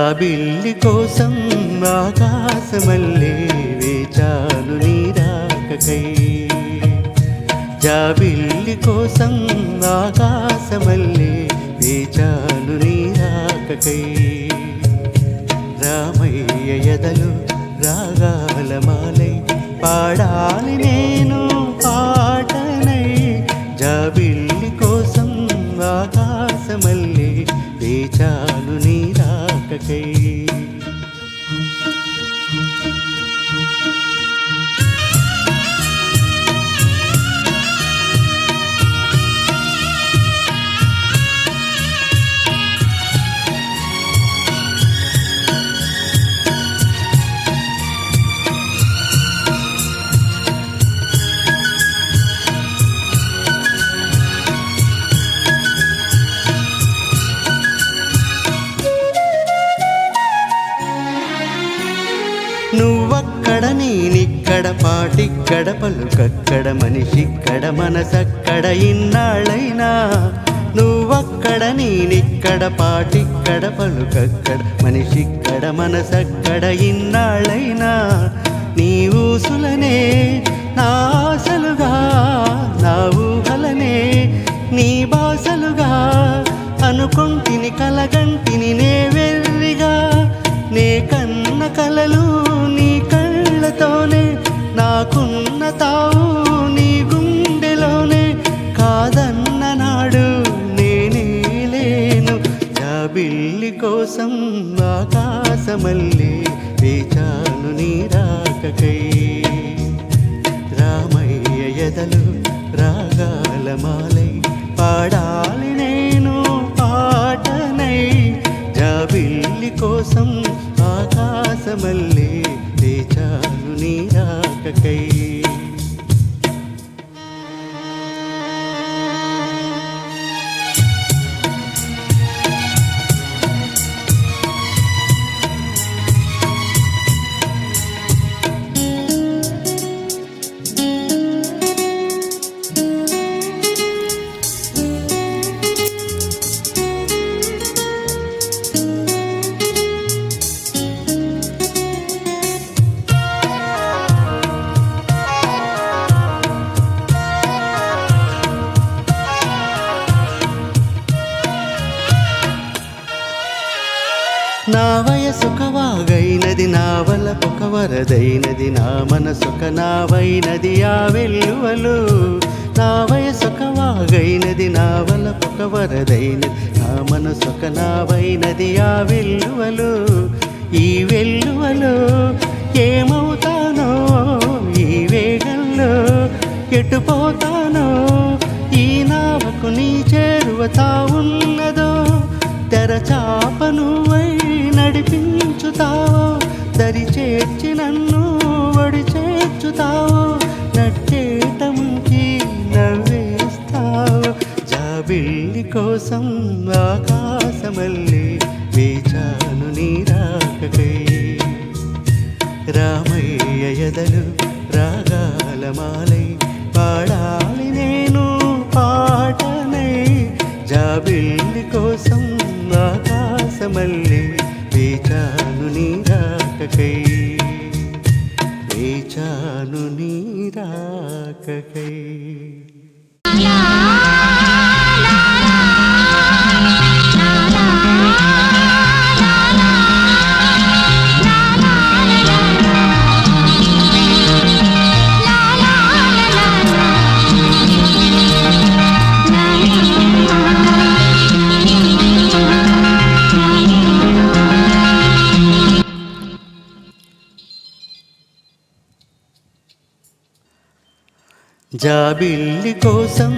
జాబిల్లి కోసం ఆకాశమల్లే వేచాను నీ రాకకై. జాబిల్లి కోసం ఆకాశమల్లే వేచాను నీ రాకకై. రామయ్య ఎదలు రాగాల మాలై పాడాలి నేను పాటనై. జాబిల్లి కోసం ఆకాశమల్లే వేచాను నీ రాకకై. నువ్వక్కడ నేనిక్కడ పాటిక్కడ పలుకక్కడ మనిషిక్కడ మనసక్కడ ఇన్నాళ్ళైనా. నువ్వక్కడ నేనిక్కడ పాటిక్కడ పలుకక్కడ మనిషిక్కడ మనసక్కడ ఇన్నాళ్ళైనా. నీ ఊసులనే నా ఆశలుగా నా ఊహలనే నీ బాసలుగా అనుకుంటిని కలగంటిని నే వెర్రిగా. నే కన్న కలలు నీ కళ్ళతోనే నాకున్న తావు నీ గుండెలోనే. కాదన్న నాడు నేనే లేను. జాబిల్లి కోసం ఆకాశమల్లే వేచాను నీ రాకకై. రామయ్య ఎదలు రాగాల మాలై పాడాలి నేను పాటనై. జాబిల్లి కోసం ఆకాశమల్లే వేచాను నీ రాకకై. నా వయసొక వాగైనది నా వలపొక వరదైనది నా మనసొక నావైనది ఆ వెల్లువలు. నా వయసొక వాగైనది నా వలపొక వరదైనది నా మనసొక నావైనది ఆ వెల్లువలు. ఈ వెల్లువలో ఏమవుతానో ఈ వేగంలో ఎటుపోతానో. ఈ నావకు నీ చేరువతా ఉన్నదో తెరచాప నువ్వై నడిపించుతావో. దరి చేర్చి నన్ను వడి చేర్చుతావో. నట్టేట ముంచి నవ్వేస్తావో. జాబిల్లి కోసం ఆకాశమల్లే వేచాను నీ రాకకై. రామయ్య ఎదలు రాగాల మాలై పాడాలి నేను పాటనై. జాబిల్లి కోసం ఆకాశమల్లే వేచాను నీ రాకకై. వేచాను నీ రాకకై. జాబిల్లి కోసం